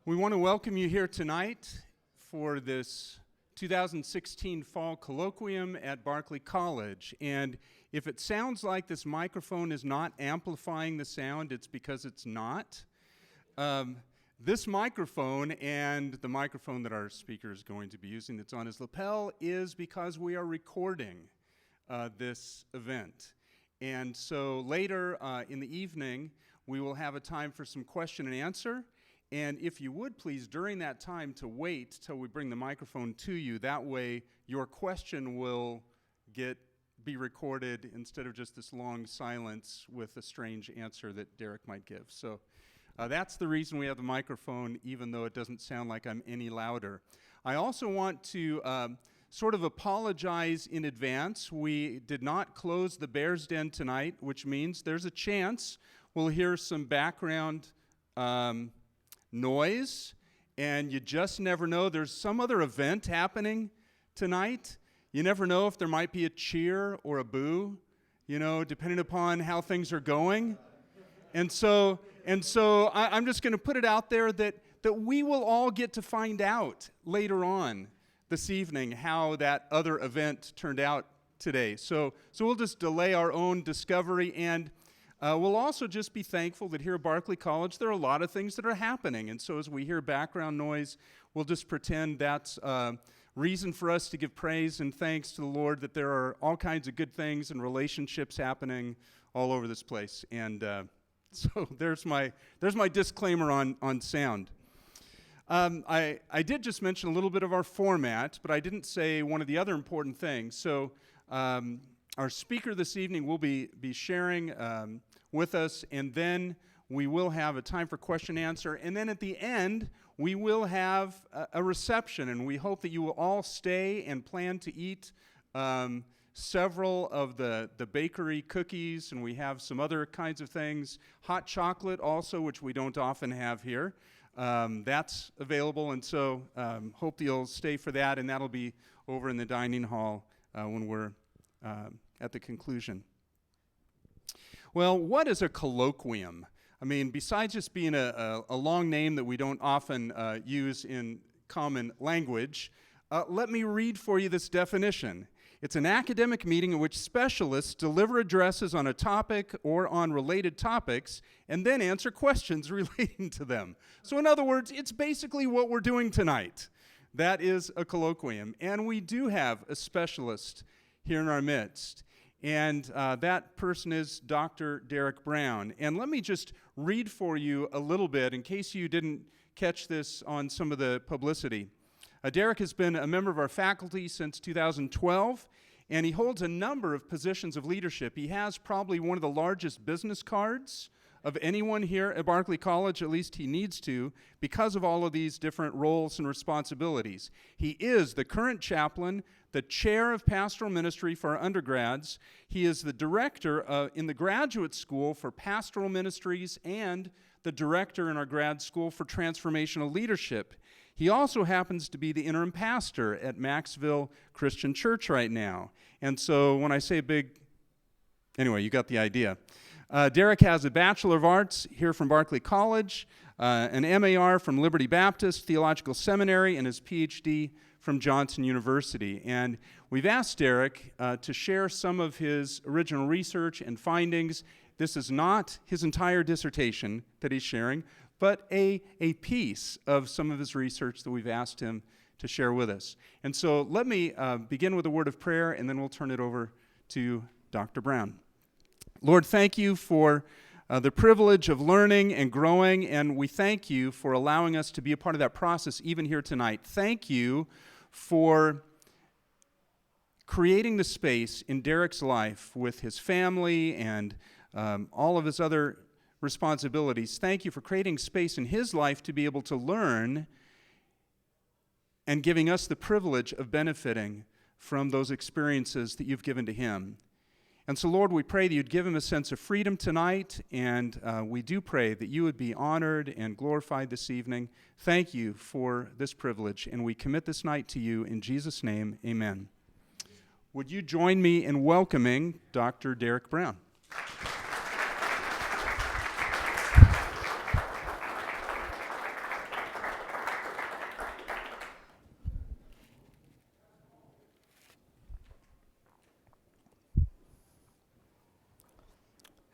We want to welcome you here tonight for this 2016 Fall Colloquium at Barclay College. And if it sounds like this microphone is not amplifying the sound, it's because it's not. This microphone and the microphone that our speaker is going to be using that's on his lapel is because we are recording this event. And so later in the evening, we will have a time for some question and answer. And if you would please, during that time, to wait till we bring the microphone to you. That way, your question will be recorded instead of just this long silence with a strange answer that Derek might give. So that's the reason we have the microphone, even though it doesn't sound like I'm any louder. I also want to sort of apologize in advance. We did not close the Bear's Den tonight, which means there's a chance we'll hear some background noise, and you just never know. There's some other event happening tonight. You never know if there might be a cheer or a boo, depending upon how things are going. And so I'm just going to put it out there that we will all get to find out later on this evening how that other event turned out today. So we'll just delay our own discovery, and we'll also just be thankful that here at Barclay College there are a lot of things that are happening. And so as we hear background noise, we'll just pretend that's reason for us to give praise and thanks to the Lord that there are all kinds of good things and relationships happening all over this place. And so there's my disclaimer on sound. I did just mention a little bit of our format, but I didn't say one of the other important things. So our speaker this evening will be sharing with us, and then we will have a time for question and answer. And then at the end, we will have a reception, and we hope that you will all stay and plan to eat several of the bakery cookies, and we have some other kinds of things. Hot chocolate also, which we don't often have here. That's available, and so hope you'll stay for that, and that'll be over in the dining hall when we're at the conclusion. Well, what is a colloquium? I mean, besides just being a long name that we don't often use in common language, let me read for you this definition. It's an academic meeting in which specialists deliver addresses on a topic or on related topics and then answer questions relating to them. So in other words, it's basically what we're doing tonight. That is a colloquium. And we do have a specialist here in our midst. And that person is Dr. Derek Brown. And let me just read for you a little bit in case you didn't catch this on some of the publicity. Derek has been a member of our faculty since 2012, and he holds a number of positions of leadership. He has probably one of the largest business cards of anyone here at Barclay College, at least he needs to, because of all of these different roles and responsibilities. He is the current chaplain, the Chair of Pastoral Ministry for our undergrads. He is the director in the graduate school for Pastoral Ministries and the director in our grad school for Transformational leadership. He also happens to be the interim pastor at Maxville Christian Church right now. And so when I say anyway, you got the idea. Derek has a Bachelor of Arts here from Barclay College, an M.A.R. from Liberty Baptist Theological Seminary, and his Ph.D. from Johnson University. And we've asked Derek to share some of his original research and findings. This is not his entire dissertation that he's sharing, but a piece of some of his research that we've asked him to share with us. And so let me begin with a word of prayer, and then we'll turn it over to Dr. Brown. Lord, thank you for the privilege of learning and growing, and we thank you for allowing us to be a part of that process even here tonight. Thank you for creating the space in Derek's life with his family and all of his other responsibilities. Thank you for creating space in his life to be able to learn and giving us the privilege of benefiting from those experiences that you've given to him. And so, Lord, we pray that you'd give him a sense of freedom tonight, and we do pray that you would be honored and glorified this evening. Thank you for this privilege, and we commit this night to you in Jesus' name, amen. Would you join me in welcoming Dr. Derek Brown?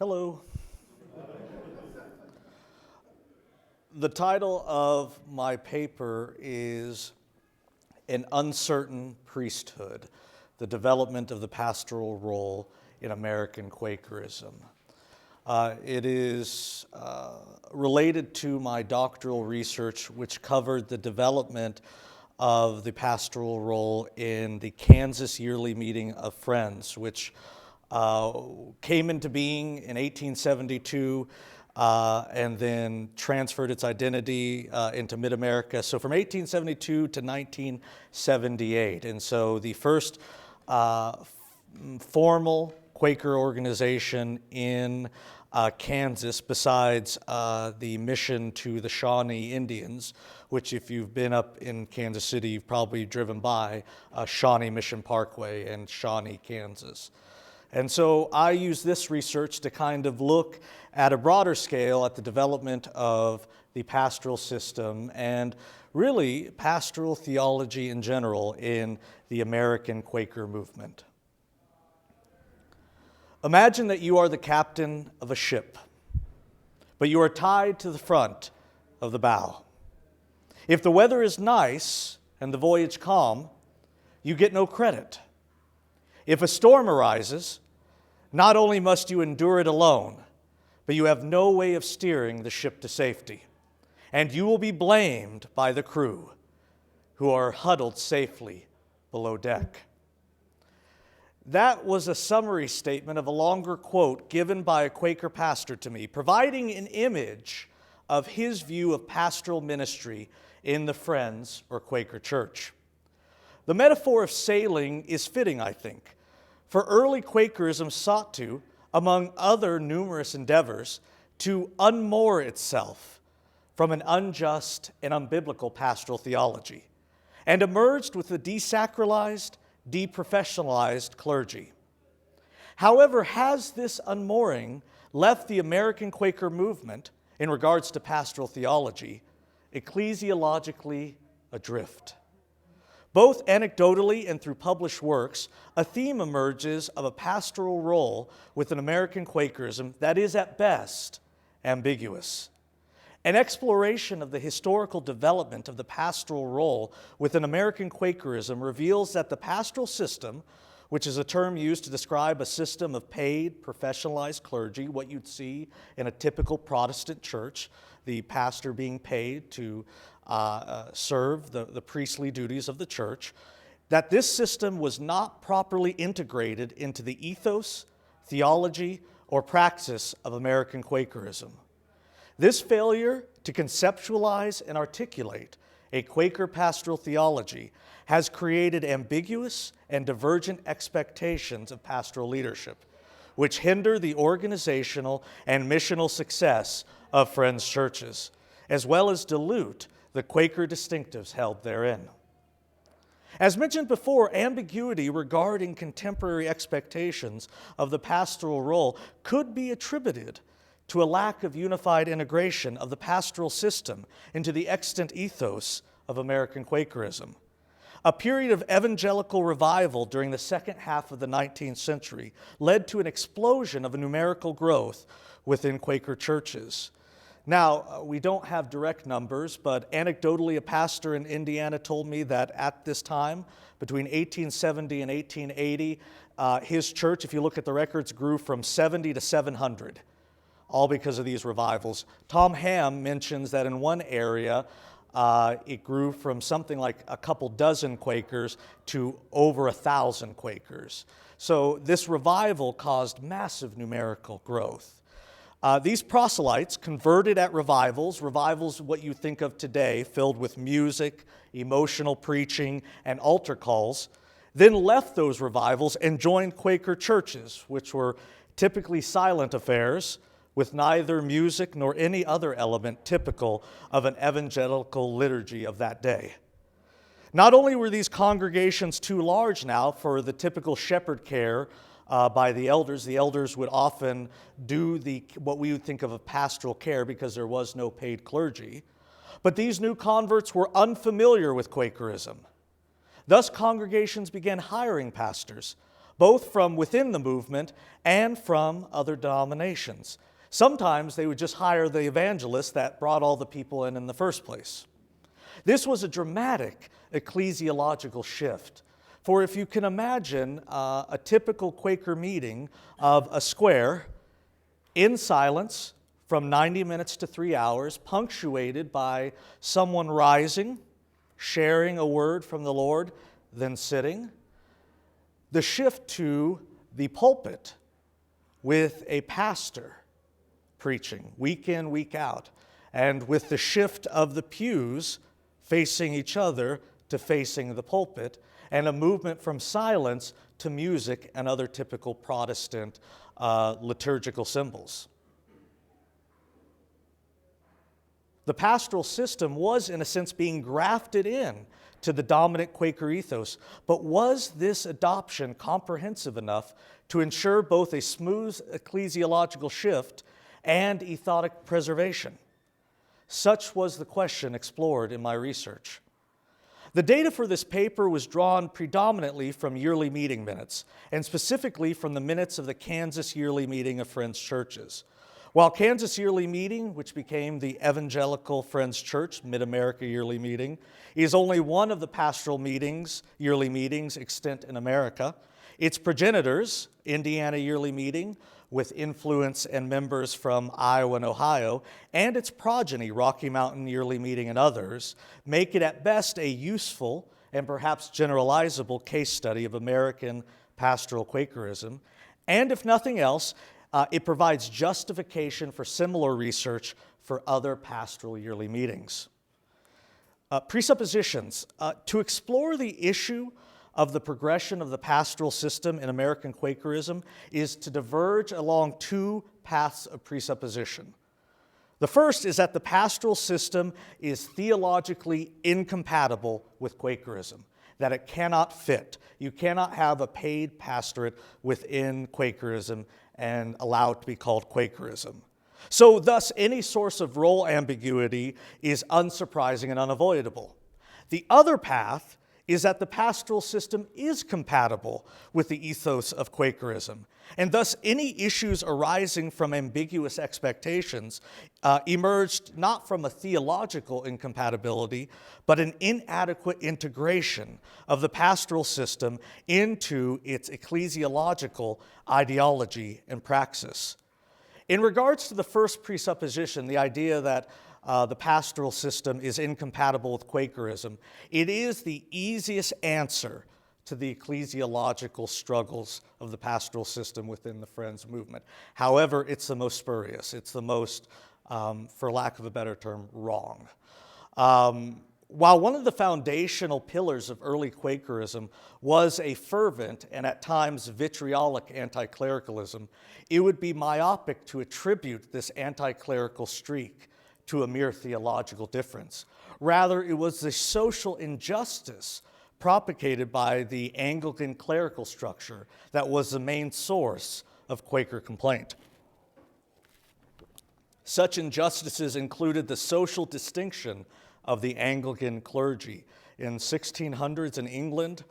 Hello. The title of my paper is An Uncertain Priesthood, the Development of the Pastoral Role in American Quakerism. It is related to my doctoral research, which covered the development of the pastoral role in the Kansas Yearly Meeting of Friends, which came into being in 1872 and then transferred its identity into Mid-America. So from 1872 to 1978. And so the first formal Quaker organization in Kansas, besides the mission to the Shawnee Indians, which if you've been up in Kansas City, you've probably driven by Shawnee Mission Parkway in Shawnee, Kansas. And so I use this research to kind of look at a broader scale at the development of the pastoral system and really pastoral theology in general in the American Quaker movement. Imagine that you are the captain of a ship, but you are tied to the front of the bow. If the weather is nice and the voyage calm, you get no credit. If a storm arises, not only must you endure it alone, but you have no way of steering the ship to safety, and you will be blamed by the crew who are huddled safely below deck. That was a summary statement of a longer quote given by a Quaker pastor to me, providing an image of his view of pastoral ministry in the Friends or Quaker Church. The metaphor of sailing is fitting, I think, for early Quakerism sought to, among other numerous endeavors, to unmoor itself from an unjust and unbiblical pastoral theology, and emerged with a desacralized, deprofessionalized clergy. However, has this unmooring left the American Quaker movement, in regards to pastoral theology, ecclesiologically adrift? Both anecdotally and through published works, a theme emerges of a pastoral role within American Quakerism that is at best ambiguous. An exploration of the historical development of the pastoral role within American Quakerism reveals that the pastoral system, which is a term used to describe a system of paid, professionalized clergy, what you'd see in a typical Protestant church, the pastor being paid to serve the priestly duties of the church, that this system was not properly integrated into the ethos, theology, or praxis of American Quakerism. This failure to conceptualize and articulate a Quaker pastoral theology has created ambiguous and divergent expectations of pastoral leadership, which hinder the organizational and missional success of Friends churches, as well as dilute the Quaker distinctives held therein. As mentioned before, ambiguity regarding contemporary expectations of the pastoral role could be attributed to a lack of unified integration of the pastoral system into the extant ethos of American Quakerism. A period of evangelical revival during the second half of the 19th century led to an explosion of numerical growth within Quaker churches. Now, we don't have direct numbers, but anecdotally, a pastor in Indiana told me that at this time, between 1870 and 1880, his church, if you look at the records, grew from 70 to 700, all because of these revivals. Tom Ham mentions that in one area, it grew from something like a couple dozen Quakers to over 1,000 Quakers. So this revival caused massive numerical growth. These proselytes converted at revivals, what you think of today, filled with music, emotional preaching, and altar calls, then left those revivals and joined Quaker churches, which were typically silent affairs with neither music nor any other element typical of an evangelical liturgy of that day. Not only were these congregations too large now for the typical shepherd care by the elders would often do what we would think of as pastoral care because there was no paid clergy. But these new converts were unfamiliar with Quakerism. Thus, congregations began hiring pastors, both from within the movement and from other denominations. Sometimes they would just hire the evangelist that brought all the people in the first place. This was a dramatic ecclesiological shift. For if you can imagine a typical Quaker meeting of a square in silence from 90 minutes to 3 hours, punctuated by someone rising, sharing a word from the Lord, then sitting, the shift to the pulpit with a pastor preaching week in, week out, and with the shift of the pews facing each other to facing the pulpit, and a movement from silence to music and other typical Protestant liturgical symbols. The pastoral system was, in a sense, being grafted in to the dominant Quaker ethos, but was this adoption comprehensive enough to ensure both a smooth ecclesiological shift and ethodic preservation? Such was the question explored in my research. The data for this paper was drawn predominantly from yearly meeting minutes, and specifically from the minutes of the Kansas Yearly Meeting of Friends Churches. While Kansas Yearly Meeting, which became the Evangelical Friends Church Mid-America Yearly Meeting, is only one of the pastoral meetings, yearly meetings extant in America, its progenitors, Indiana Yearly Meeting, with influence and members from Iowa and Ohio, and its progeny, Rocky Mountain Yearly Meeting and others, make it at best a useful and perhaps generalizable case study of American pastoral Quakerism, and if nothing else, it provides justification for similar research for other pastoral yearly meetings. Presuppositions. To explore the issue of the progression of the pastoral system in American Quakerism is to diverge along two paths of presupposition. The first is that the pastoral system is theologically incompatible with Quakerism, that it cannot fit. You cannot have a paid pastorate within Quakerism and allow it to be called Quakerism. So thus, any source of role ambiguity is unsurprising and unavoidable. The other path is that the pastoral system is compatible with the ethos of Quakerism, and thus any issues arising from ambiguous expectations emerged not from a theological incompatibility, but an inadequate integration of the pastoral system into its ecclesiological ideology and praxis. In regards to the first presupposition, the idea that the pastoral system is incompatible with Quakerism, it is the easiest answer to the ecclesiological struggles of the pastoral system within the Friends movement. However, it's the most spurious. It's the most, for lack of a better term, wrong. While one of the foundational pillars of early Quakerism was a fervent and at times vitriolic anti-clericalism, it would be myopic to attribute this anti-clerical streak to a mere theological difference. Rather, it was the social injustice propagated by the Anglican clerical structure that was the main source of Quaker complaint. Such injustices included the social distinction of the Anglican clergy. In 1600s in England,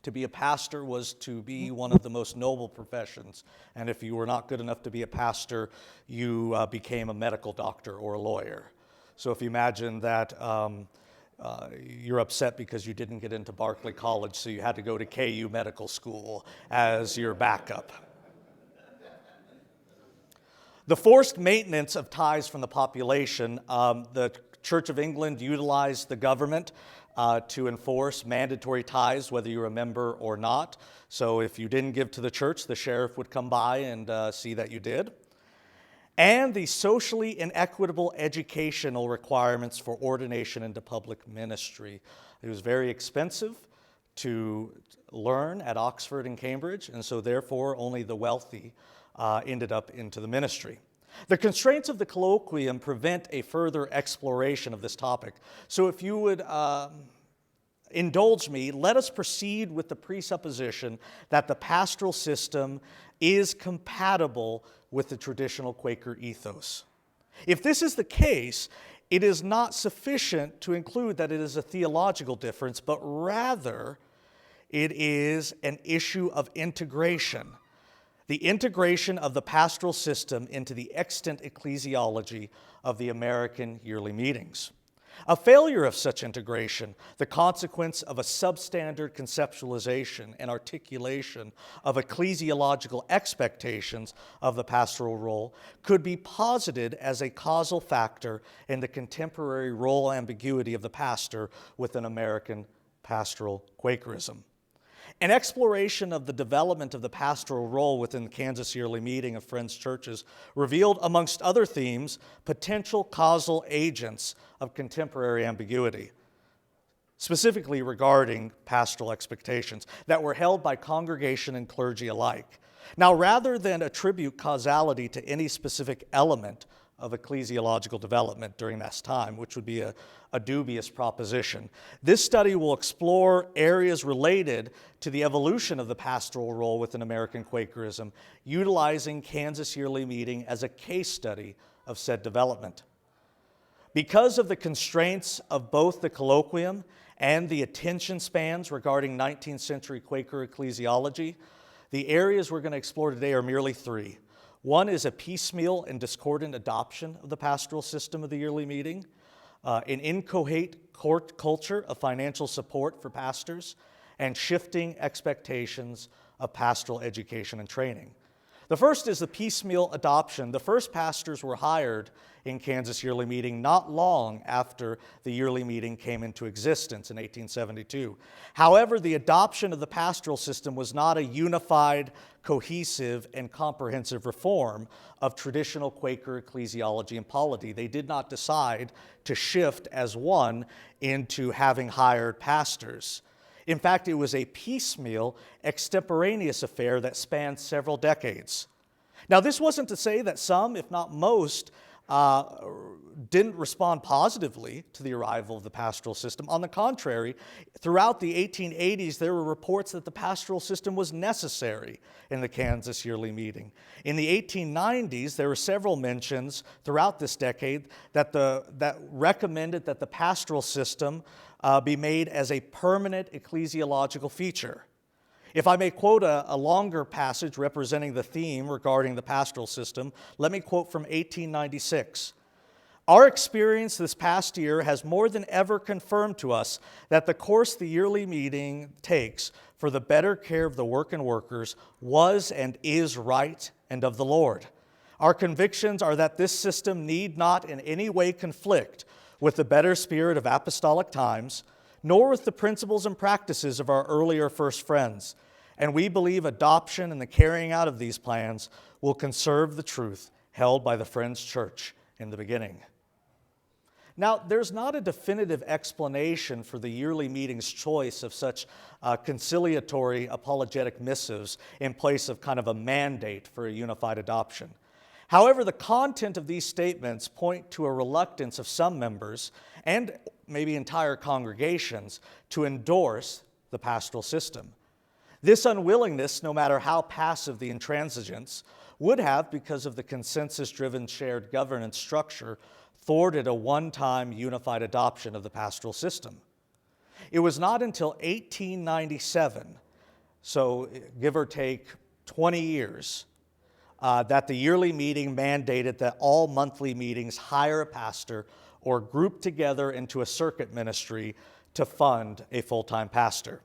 to be a pastor was to be one of the most noble professions, and if you were not good enough to be a pastor, you became a medical doctor or a lawyer. So if you imagine that you're upset because you didn't get into Barclay College, so you had to go to KU Medical School as your backup. The forced maintenance of ties from the population, the Church of England utilized the government to enforce mandatory ties, whether you're a member or not. So if you didn't give to the church, the sheriff would come by and see that you did. And the socially inequitable educational requirements for ordination into public ministry. It was very expensive to learn at Oxford and Cambridge, and so therefore only the wealthy ended up into the ministry. The constraints of the Colloquium prevent a further exploration of this topic. So if you would indulge me, let us proceed with the presupposition that the pastoral system is compatible with the traditional Quaker ethos. If this is the case, it is not sufficient to include that it is a theological difference, but rather It is an issue of integration. The integration of the pastoral system into the extant ecclesiology of the American yearly meetings. A failure of such integration, the consequence of a substandard conceptualization and articulation of ecclesiological expectations of the pastoral role, could be posited as a causal factor in the contemporary role ambiguity of the pastor within American pastoral Quakerism. An exploration of the development of the pastoral role within the Kansas Yearly Meeting of Friends Churches revealed, amongst other themes, potential causal agents of contemporary ambiguity, specifically regarding pastoral expectations that were held by congregation and clergy alike. Now, rather than attribute causality to any specific element of ecclesiological development during this time, which would be a dubious proposition, this study will explore areas related to the evolution of the pastoral role within American Quakerism, utilizing Kansas Yearly Meeting as a case study of said development. Because of the constraints of both the Colloquium and the attention spans regarding 19th century Quaker ecclesiology, the areas we're going to explore today are merely three. One is a piecemeal and discordant adoption of the pastoral system of the yearly meeting, an inchoate culture of financial support for pastors, and shifting expectations of pastoral education and training. The first is the piecemeal adoption. The first pastors were hired in Kansas Yearly Meeting not long after the yearly meeting came into existence in 1872. However, the adoption of the pastoral system was not a unified, cohesive, and comprehensive reform of traditional Quaker ecclesiology and polity. They did not decide to shift as one into having hired pastors. In fact, it was a piecemeal, extemporaneous affair that spanned several decades. Now, this wasn't to say that some, if not most, didn't respond positively to the arrival of the pastoral system. On the contrary, throughout the 1880s, there were reports that the pastoral system was necessary in the Kansas Yearly Meeting. In the 1890s, there were several mentions throughout this decade that recommended that the pastoral system be made as a permanent ecclesiological feature. If I may quote a longer passage representing the theme regarding the pastoral system, let me quote from 1896. Our experience this past year has more than ever confirmed to us that the course the yearly meeting takes for the better care of the work and workers was and is right and of the Lord. Our convictions are that this system need not in any way conflict with the better spirit of apostolic times, nor with the principles and practices of our earlier first friends. And we believe adoption and the carrying out of these plans will conserve the truth held by the Friends Church in the beginning. Now, there's not a definitive explanation for the yearly meeting's choice of such conciliatory apologetic missives in place of kind of a mandate for a unified adoption. However, the content of these statements point to a reluctance of some members and maybe entire congregations to endorse the pastoral system. This unwillingness, no matter how passive the intransigence, would have, because of the consensus-driven shared governance structure, thwarted a one-time unified adoption of the pastoral system. It was not until 1897, so give or take 20 years, that the yearly meeting mandated that all monthly meetings hire a pastor or group together into a circuit ministry to fund a full-time pastor.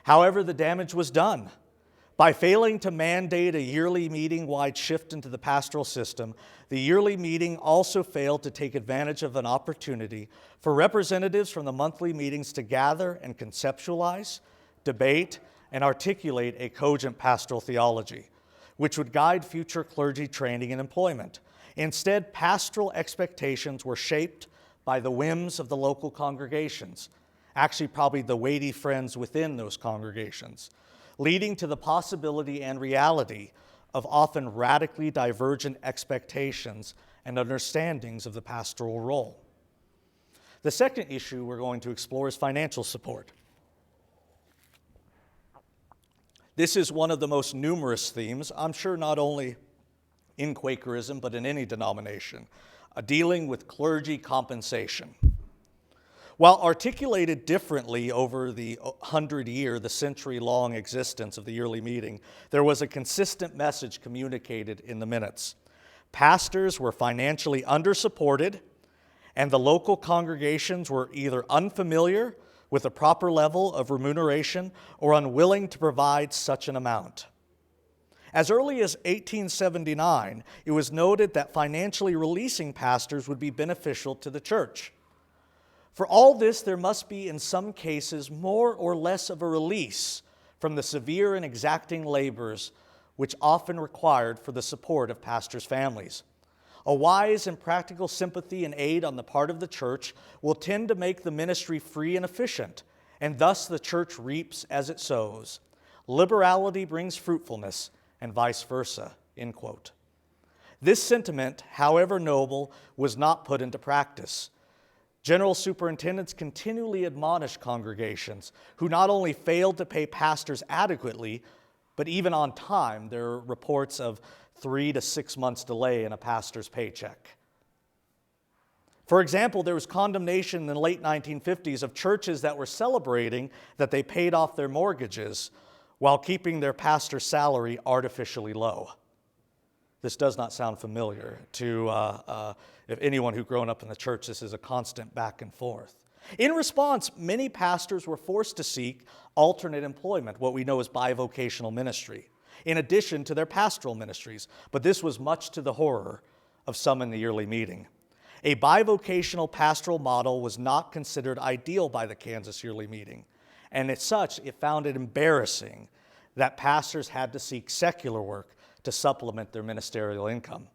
However, the damage was done. By failing to mandate a yearly meeting-wide shift into the pastoral system, the yearly meeting also failed to take advantage of an opportunity for representatives from the monthly meetings to gather and conceptualize, debate, and articulate a cogent pastoral theology, which would guide future clergy training and employment. Instead, pastoral expectations were shaped by the whims of the local congregations, actually probably the weighty friends within those congregations, leading to the possibility and reality of often radically divergent expectations and understandings of the pastoral role. The second issue we're going to explore is financial support. This is one of the most numerous themes, I'm sure not only in Quakerism, but in any denomination, dealing with clergy compensation. While articulated differently over the the century-long existence of the yearly meeting, there was a consistent message communicated in the minutes. Pastors were financially undersupported, and the local congregations were either unfamiliar with a proper level of remuneration or unwilling to provide such an amount. As early as 1879, it was noted that financially releasing pastors would be beneficial to the church. For all this, there must be, in some cases, more or less of a release from the severe and exacting labors which often required for the support of pastors' families. A wise and practical sympathy and aid on the part of the church will tend to make the ministry free and efficient, and thus the church reaps as it sows. Liberality brings fruitfulness, and vice versa, end quote. This sentiment, however noble, was not put into practice. General superintendents continually admonished congregations who not only failed to pay pastors adequately, but even on time. There are reports of 3 to 6 months delay in a pastor's paycheck. For example, there was condemnation in the late 1950s of churches that were celebrating that they paid off their mortgages while keeping their pastor's salary artificially low. This does not sound familiar to if anyone who's grown up in the church. This is a constant back and forth. In response, many pastors were forced to seek alternate employment, what we know as bivocational ministry, in addition to their pastoral ministries. But this was much to the horror of some in the yearly meeting. A bivocational pastoral model was not considered ideal by the Kansas yearly meeting, and as such, it found it embarrassing that pastors had to seek secular work to supplement their ministerial income.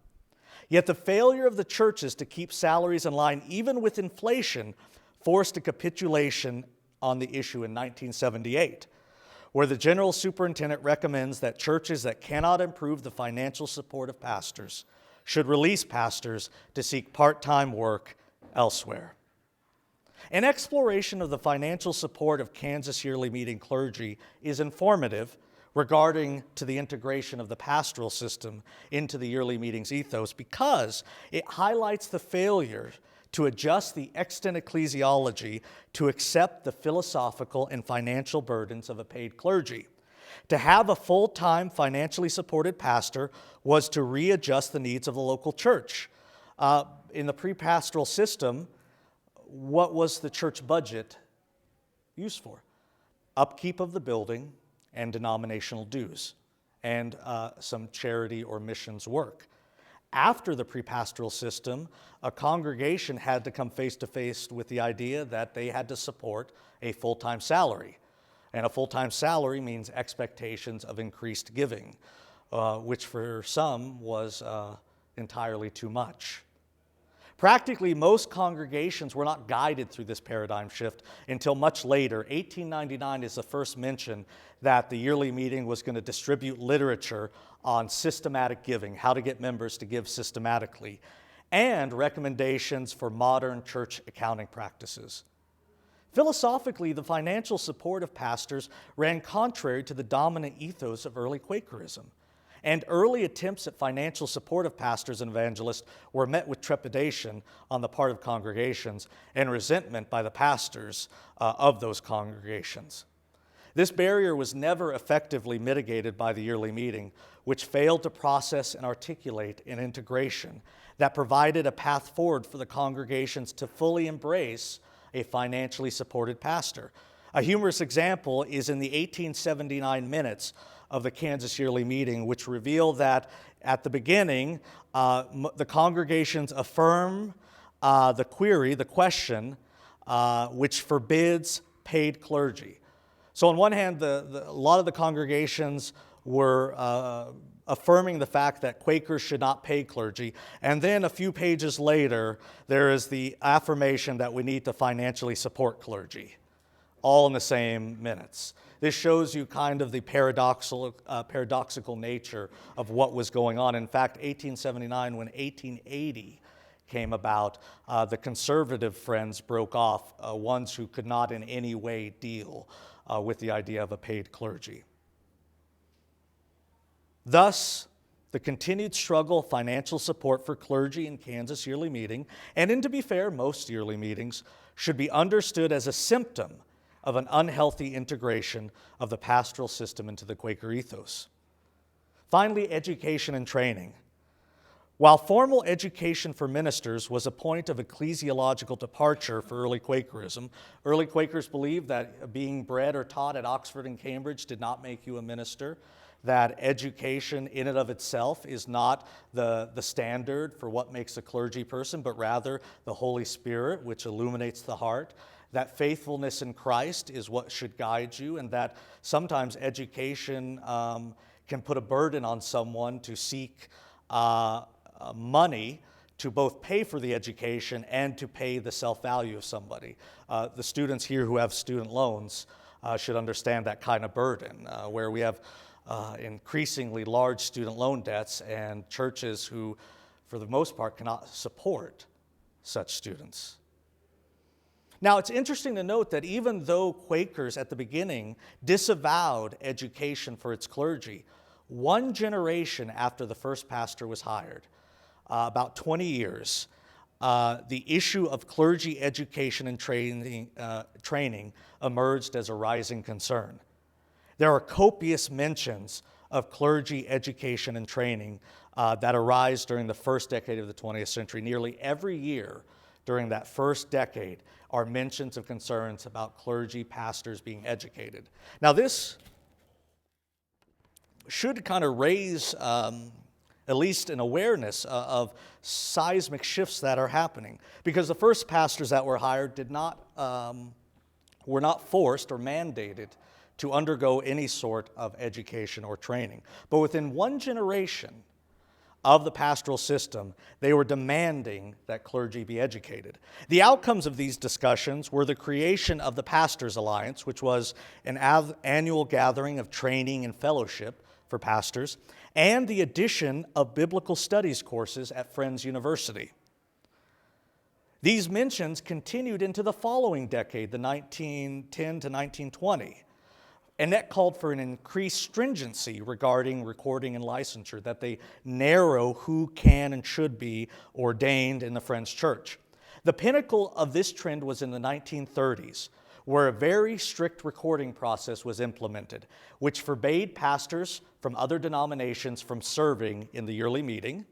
Yet the failure of the churches to keep salaries in line, even with inflation, forced a capitulation on the issue in 1978, where the general superintendent recommends that churches that cannot improve the financial support of pastors should release pastors to seek part-time work elsewhere. An exploration of the financial support of Kansas yearly meeting clergy is informative regarding to the integration of the pastoral system into the yearly meetings ethos, because it highlights the failure to adjust the extant ecclesiology to accept the philosophical and financial burdens of a paid clergy. To have a full-time financially supported pastor was to readjust the needs of the local church. In the pre-pastoral system, what was the church budget used for? Upkeep of the building and denominational dues, and some charity or missions work. After the pre-pastoral system, a congregation had to come face to face with the idea that they had to support a full-time salary. And a full-time salary means expectations of increased giving, which for some was entirely too much. Practically, most congregations were not guided through this paradigm shift until much later. 1899 is the first mention that the yearly meeting was going to distribute literature on systematic giving, how to get members to give systematically, and recommendations for modern church accounting practices. Philosophically, the financial support of pastors ran contrary to the dominant ethos of early Quakerism. And early attempts at financial support of pastors and evangelists were met with trepidation on the part of congregations and resentment by the pastors of those congregations. This barrier was never effectively mitigated by the yearly meeting, which failed to process and articulate an integration that provided a path forward for the congregations to fully embrace a financially supported pastor. A humorous example is in the 1879 minutes of the Kansas yearly meeting, which reveal that at the beginning, the congregations affirm the question, which forbids paid clergy. So on one hand, a lot of the congregations were affirming the fact that Quakers should not pay clergy, and then a few pages later, there is the affirmation that we need to financially support clergy, all in the same minutes. This shows you kind of the paradoxical nature of what was going on. In fact, 1879, when 1880 came about, the conservative friends broke off, ones who could not in any way deal with the idea of a paid clergy. Thus, the continued struggle of financial support for clergy in Kansas yearly meeting, and to be fair, most yearly meetings, should be understood as a symptom of an unhealthy integration of the pastoral system into the Quaker ethos. Finally, education and training. While formal education for ministers was a point of ecclesiological departure for early Quakerism, early Quakers believed that being bred or taught at Oxford and Cambridge did not make you a minister, that education in and of itself is not the standard for what makes a clergy person, but rather the Holy Spirit, which illuminates the heart, that faithfulness in Christ is what should guide you, and that sometimes education can put a burden on someone to seek money to both pay for the education and to pay the self-value of somebody. The students here who have student loans should understand that kind of burden, where we have increasingly large student loan debts and churches who, for the most part, cannot support such students. Now, it's interesting to note that even though Quakers at the beginning disavowed education for its clergy, one generation after the first pastor was hired, about 20 years, the issue of clergy education and training emerged as a rising concern. There are copious mentions of clergy education and training that arise during the first decade of the 20th century. Nearly every year during that first decade are mentions of concerns about clergy pastors being educated. Now, this should kind of raise at least an awareness of seismic shifts that are happening, because the first pastors that were hired were not forced or mandated to undergo any sort of education or training. But within one generation of the pastoral system, they were demanding that clergy be educated. The outcomes of these discussions were the creation of the Pastors' Alliance, which was an annual gathering of training and fellowship for pastors, and the addition of biblical studies courses at Friends University. These mentions continued into the following decade, the 1910 to 1920, and that called for an increased stringency regarding recording and licensure, that they narrow who can and should be ordained in the Friends Church. The pinnacle of this trend was in the 1930s, where a very strict recording process was implemented, which forbade pastors from other denominations from serving in the yearly meeting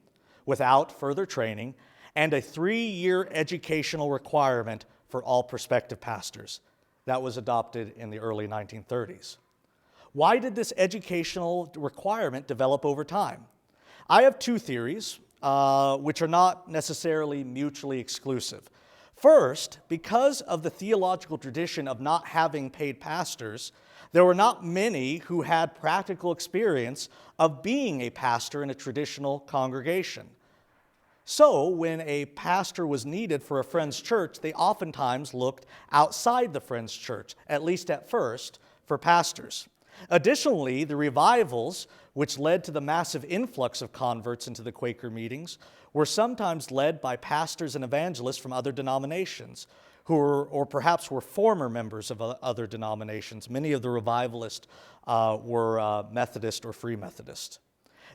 without further training, and a 3-year educational requirement for all prospective pastors. That was adopted in the early 1930s. Why did this educational requirement develop over time? I have two theories, which are not necessarily mutually exclusive. First, because of the theological tradition of not having paid pastors, there were not many who had practical experience of being a pastor in a traditional congregation. So, when a pastor was needed for a Friends church, they oftentimes looked outside the Friends church, at least at first, for pastors. Additionally, the revivals, which led to the massive influx of converts into the Quaker meetings, were sometimes led by pastors and evangelists from other denominations, who were, or perhaps were former members of other denominations. Many of the revivalists were Methodist or Free Methodist.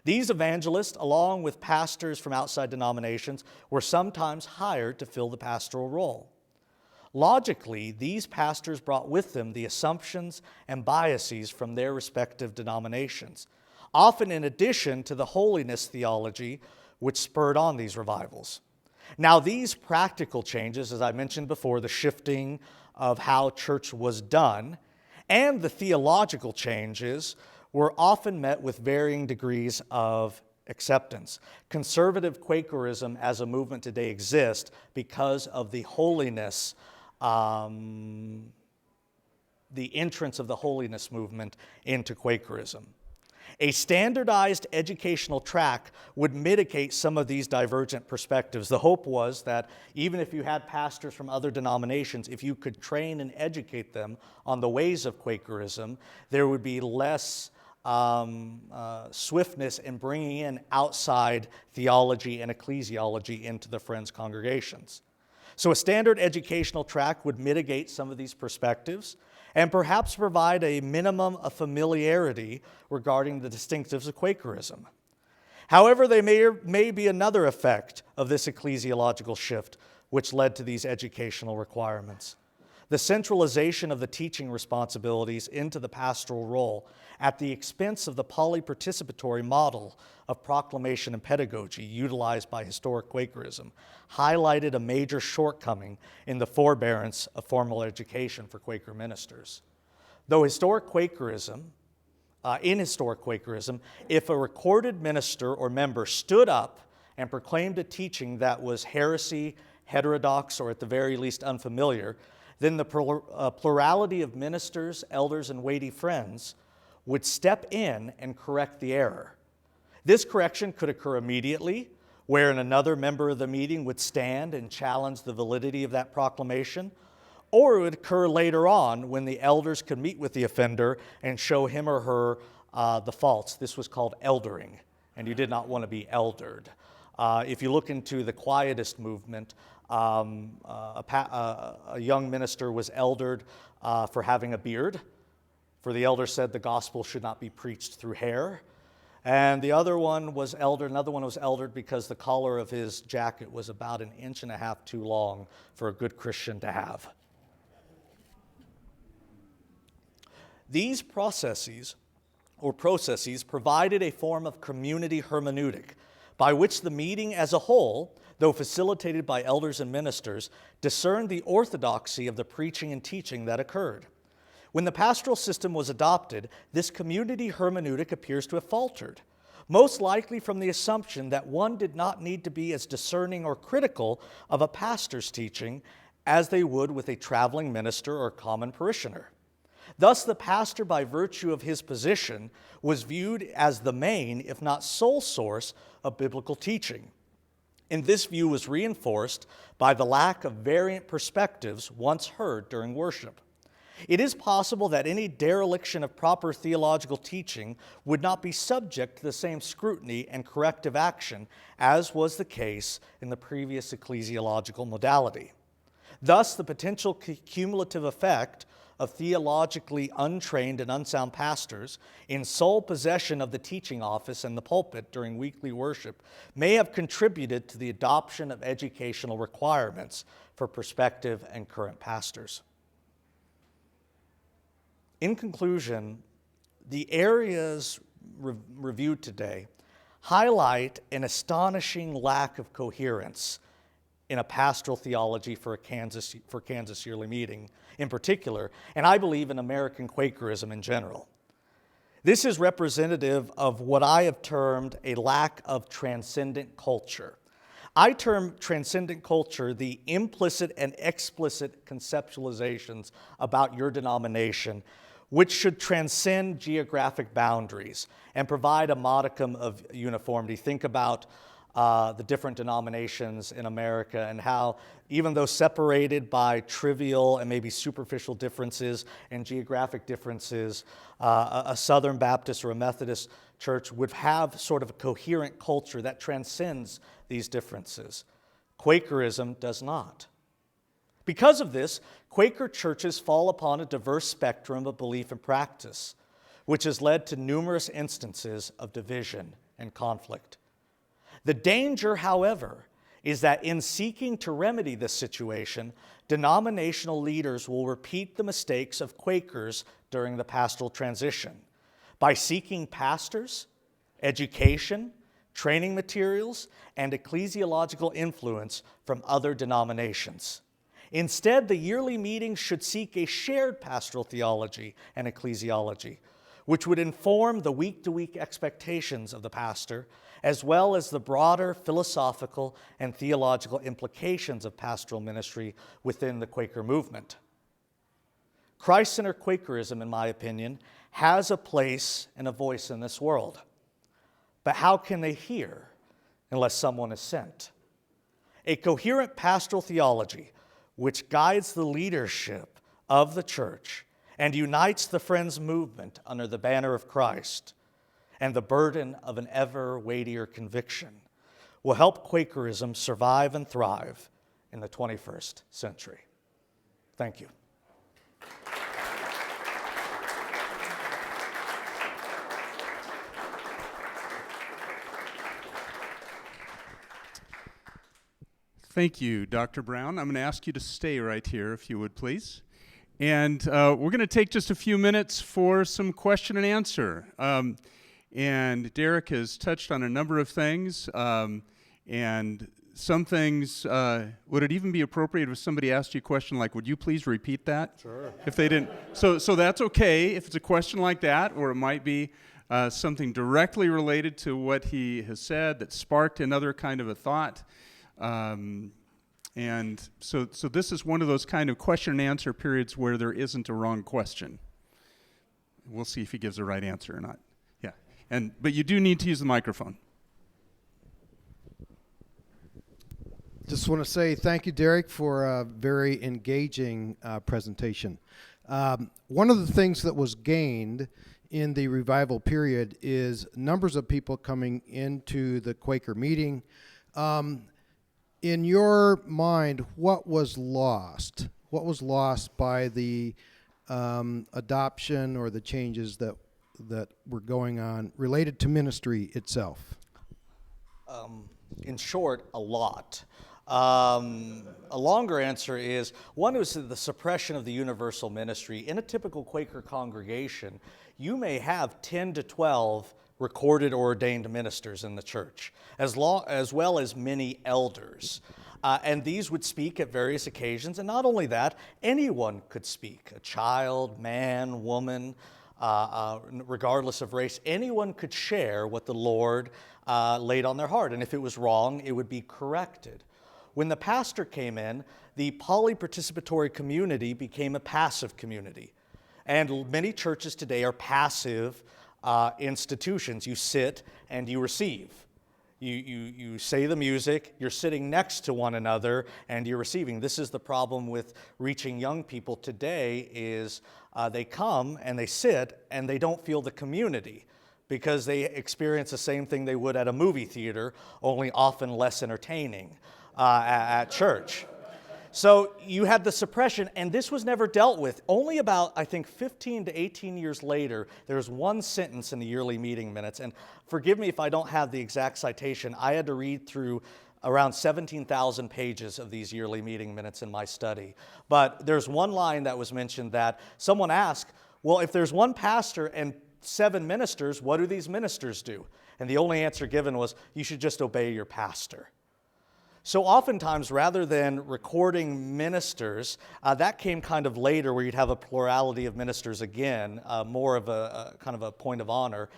These evangelists, along with pastors from outside denominations, were sometimes hired to fill the pastoral role. Logically, these pastors brought with them the assumptions and biases from their respective denominations, often in addition to the holiness theology which spurred on these revivals. Now, these practical changes, as I mentioned before, the shifting of how church was done, and the theological changes were often met with varying degrees of acceptance. Conservative Quakerism as a movement today exists because of the holiness, the entrance of the holiness movement into Quakerism. A standardized educational track would mitigate some of these divergent perspectives. The hope was that even if you had pastors from other denominations, if you could train and educate them on the ways of Quakerism, there would be less swiftness in bringing in outside theology and ecclesiology into the Friends congregations. So a standard educational track would mitigate some of these perspectives and perhaps provide a minimum of familiarity regarding the distinctives of Quakerism. However, there may be another effect of this ecclesiological shift which led to these educational requirements. The centralization of the teaching responsibilities into the pastoral role at the expense of the polyparticipatory model of proclamation and pedagogy utilized by historic Quakerism highlighted a major shortcoming in the forbearance of formal education for Quaker ministers. Though in historic Quakerism, if a recorded minister or member stood up and proclaimed a teaching that was heresy, heterodox, or at the very least unfamiliar, then the plurality of ministers, elders, and weighty friends would step in and correct the error. This correction could occur immediately, wherein another member of the meeting would stand and challenge the validity of that proclamation, or it would occur later on when the elders could meet with the offender and show him or her the faults. This was called eldering, and you did not want to be eldered. If you look into the Quietist movement, a young minister was eldered for having a beard, for the elder said the gospel should not be preached through hair. And another one was eldered because the collar of his jacket was about 1.5 inches too long for a good Christian to have. These processes provided a form of community hermeneutic by which the meeting as a whole, though facilitated by elders and ministers, discerned the orthodoxy of the preaching and teaching that occurred. When the pastoral system was adopted, this community hermeneutic appears to have faltered, most likely from the assumption that one did not need to be as discerning or critical of a pastor's teaching as they would with a traveling minister or common parishioner. Thus, the pastor, by virtue of his position, was viewed as the main, if not sole source of biblical teaching. And this view was reinforced by the lack of variant perspectives once heard during worship. It is possible that any dereliction of proper theological teaching would not be subject to the same scrutiny and corrective action as was the case in the previous ecclesiological modality. Thus, the potential cumulative effect of theologically untrained and unsound pastors in sole possession of the teaching office and the pulpit during weekly worship may have contributed to the adoption of educational requirements for prospective and current pastors. In conclusion, the areas reviewed today highlight an astonishing lack of coherence in a pastoral theology for Kansas yearly meeting in particular, and I believe in American Quakerism in general. This is representative of what I have termed a lack of transcendent culture. I term transcendent culture the implicit and explicit conceptualizations about your denomination, which should transcend geographic boundaries and provide a modicum of uniformity. Think about the different denominations in America and how, even though separated by trivial and maybe superficial differences and geographic differences, a Southern Baptist or a Methodist church would have sort of a coherent culture that transcends these differences. Quakerism does not. Because of this, Quaker churches fall upon a diverse spectrum of belief and practice, which has led to numerous instances of division and conflict. The danger, however, is that in seeking to remedy this situation, denominational leaders will repeat the mistakes of Quakers during the pastoral transition by seeking pastors, education, training materials, and ecclesiological influence from other denominations. Instead, the yearly meetings should seek a shared pastoral theology and ecclesiology, which would inform the week-to-week expectations of the pastor, as well as the broader philosophical and theological implications of pastoral ministry within the Quaker movement. Christ-centered Quakerism, in my opinion, has a place and a voice in this world. But how can they hear unless someone is sent? A coherent pastoral theology which guides the leadership of the church and unites the Friends movement under the banner of Christ and the burden of an ever weightier conviction will help Quakerism survive and thrive in the 21st century. Thank you. Thank you, Dr. Brown. I'm going to ask you to stay right here, if you would, please. And we're going to take just a few minutes for some question and answer. And Derek has touched on a number of things. And some things, would it even be appropriate if somebody asked you a question like, would you please repeat that? Sure. If they didn't. So that's okay if it's a question like that, or it might be something directly related to what he has said that sparked another kind of a thought. And so this is one of those kind of question and answer periods where there isn't a wrong question. We'll see if he gives the right answer or not. Yeah. But you do need to use the microphone. Just want to say thank you, Derek, for a very engaging presentation. One of the things that was gained in the revival period is numbers of people coming into the Quaker meeting. In your mind, what was lost? What was lost by the adoption or the changes that were going on related to ministry itself? In short, a lot. A longer answer is, one is the suppression of the universal ministry. In a typical Quaker congregation, you may have 10 to 12 recorded or ordained ministers in the church, as well as many elders. And these would speak at various occasions. And not only that, anyone could speak. A child, man, woman, regardless of race, anyone could share what the Lord laid on their heart. And if it was wrong, it would be corrected. When the pastor came in, the polyparticipatory community became a passive community. And many churches today are passive institutions. You sit and you receive. You say the music, you're sitting next to one another, and you're receiving. This is the problem with reaching young people today is they come and they sit and they don't feel the community because they experience the same thing they would at a movie theater, only often less entertaining at church. So you had the suppression, and this was never dealt with. Only about, I think, 15 to 18 years later, there's one sentence in the yearly meeting minutes, and forgive me if I don't have the exact citation. I had to read through around 17,000 pages of these yearly meeting minutes in my study. But there's one line that was mentioned that someone asked, well, if there's one pastor and 7 ministers, what do these ministers do? And the only answer given was, you should just obey your pastor. So oftentimes, rather than recording ministers, that came kind of later where you'd have a plurality of ministers again, more of a kind of a point of honor.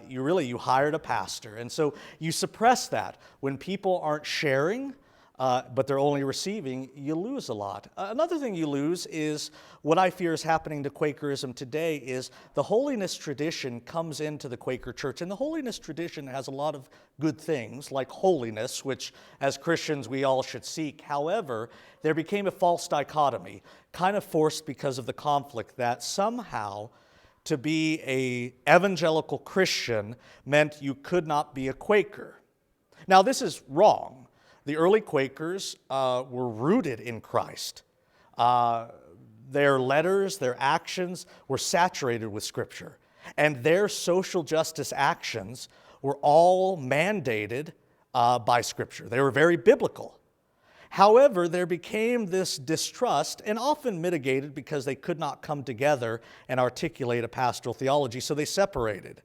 You hired a pastor. And so you suppress that. When people aren't sharing, but they're only receiving, you lose a lot. Another thing you lose is what I fear is happening to Quakerism today is the holiness tradition comes into the Quaker church. And the holiness tradition has a lot of good things, like holiness, which as Christians we all should seek. However, there became a false dichotomy, kind of forced because of the conflict, that somehow to be an evangelical Christian meant you could not be a Quaker. Now, this is wrong. The early Quakers were rooted in Christ. Their letters, their actions were saturated with Scripture. And their social justice actions were all mandated by Scripture. They were very biblical. However, there became this distrust, and often mitigated because they could not come together and articulate a pastoral theology, so they separated.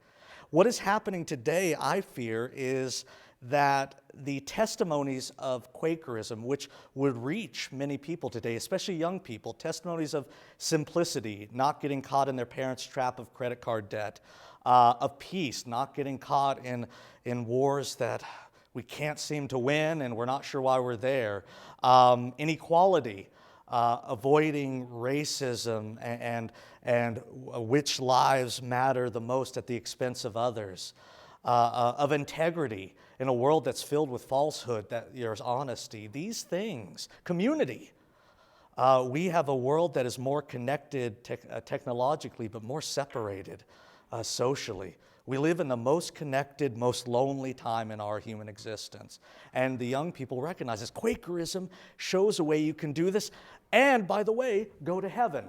What is happening today, I fear, is that the testimonies of Quakerism, which would reach many people today, especially young people, testimonies of simplicity, not getting caught in their parents' trap of credit card debt, of peace, not getting caught in wars that we can't seem to win and we're not sure why we're there, inequality, avoiding racism and which lives matter the most at the expense of others, of integrity in a world that's filled with falsehood, that there's honesty, these things, community. We have a world that is more connected technologically, but more separated socially. We live in the most connected, most lonely time in our human existence. And the young people recognize this. Quakerism shows a way you can do this. And, by the way, go to heaven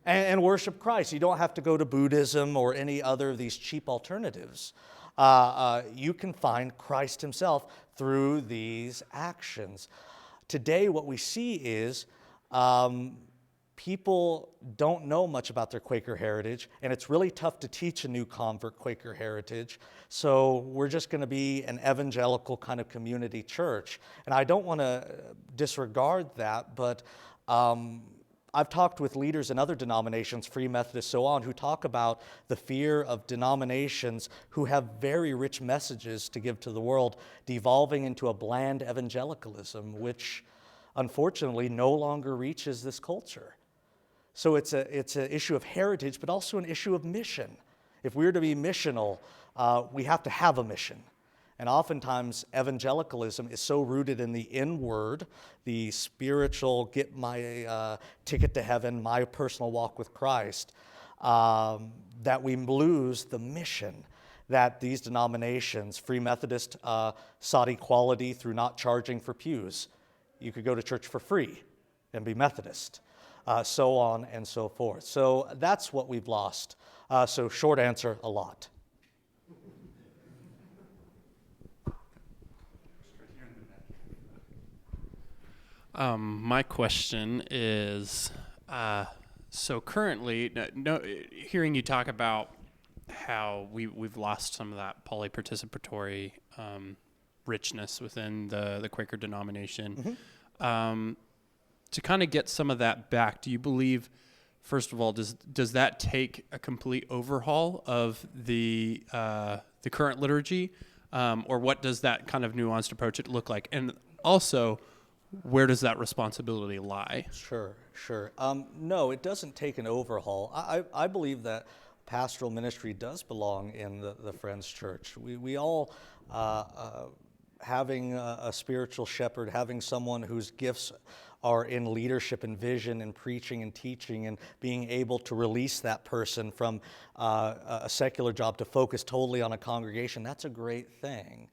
and worship Christ. You don't have to go to Buddhism or any other of these cheap alternatives. You can find Christ himself through these actions. Today, what we see is people don't know much about their Quaker heritage, and it's really tough to teach a new convert Quaker heritage. So we're just going to be an evangelical kind of community church. And I don't want to disregard that, but I've talked with leaders in other denominations, Free Methodist, so on, who talk about the fear of denominations who have very rich messages to give to the world, devolving into a bland evangelicalism, which unfortunately no longer reaches this culture. So it's an issue of heritage, but also an issue of mission. If we're to be missional, we have to have a mission. And oftentimes, evangelicalism is so rooted in the inward, the spiritual, get my ticket to heaven, my personal walk with Christ, that we lose the mission that these denominations, Free Methodist, sought equality through not charging for pews. You could go to church for free and be Methodist, so on and so forth. So that's what we've lost. So short answer, a lot. My question is, so currently, hearing you talk about how we've lost some of that polyparticipatory richness within the Quaker denomination, to kind of get some of that back, do you believe, first of all, does that take a complete overhaul of the current liturgy, or what does that kind of nuanced approach look like? And also, where does that responsibility lie? Sure. No, it doesn't take an overhaul. I believe that pastoral ministry does belong in the Friends Church. We all, having a spiritual shepherd, having someone whose gifts are in leadership and vision and preaching and teaching, and being able to release that person from a secular job to focus totally on a congregation, that's a great thing.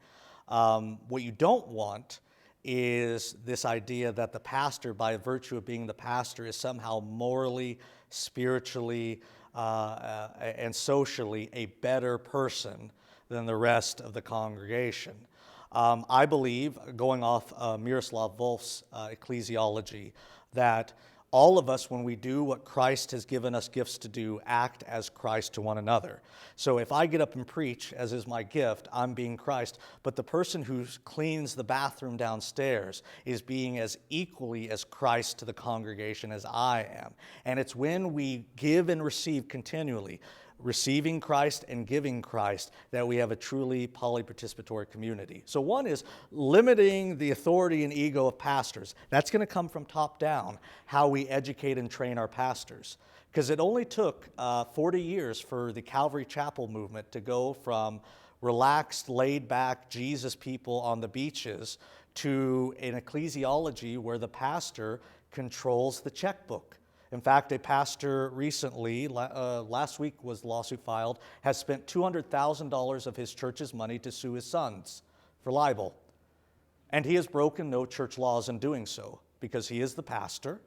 What you don't want is this idea that the pastor, by virtue of being the pastor, is somehow morally, spiritually, and socially a better person than the rest of the congregation. I believe, going off Miroslav Volf's Ecclesiology, that all of us, when we do what Christ has given us gifts to do, act as Christ to one another. So if I get up and preach, as is my gift, I'm being Christ, but the person who cleans the bathroom downstairs is being as equally as Christ to the congregation as I am. And it's when we give and receive continually, receiving Christ and giving Christ, that we have a truly polyparticipatory community. So one is limiting the authority and ego of pastors. That's going to come from top down, how we educate and train our pastors. Because it only took 40 years for the Calvary Chapel movement to go from relaxed, laid-back Jesus people on the beaches to an ecclesiology where the pastor controls the checkbook. In fact, a pastor recently, last week was the lawsuit filed, has spent $200,000 of his church's money to sue his sons for libel. And he has broken no church laws in doing so, because he is the pastor,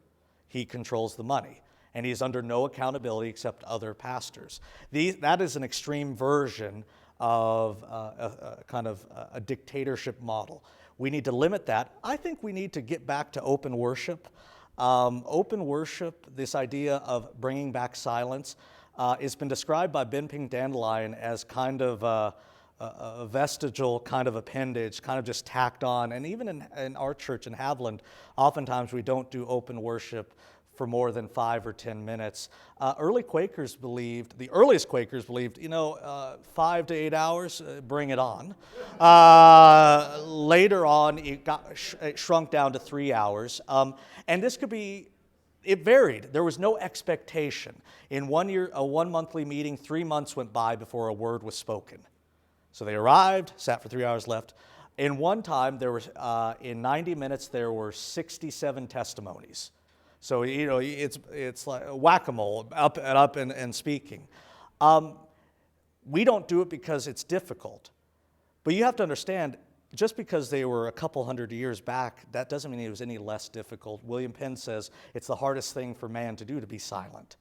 he controls the money, and he is under no accountability except other pastors. That is an extreme version of a dictatorship model. We need to limit that. I think we need to get back to open worship. Open worship, this idea of bringing back silence, has been described by Ben Ping Dandelion as kind of a vestigial kind of appendage, kind of just tacked on. And even in our church in Haviland, oftentimes we don't do open worship for more than 5 or 10 minutes. The earliest Quakers believed, 5 to 8 hours, bring it on. Later on, it shrunk down to 3 hours. And this could be, it varied. There was no expectation. In 1 year, a 1 monthly meeting, 3 months went by before a word was spoken. So they arrived, sat for 3 hours, left. In one time, there was, in 90 minutes, there were 67 testimonies. So, it's like whack-a-mole, up and speaking. We don't do it because it's difficult. But you have to understand, just because they were a couple hundred years back, that doesn't mean it was any less difficult. William Penn says it's the hardest thing for man to do, to be silent.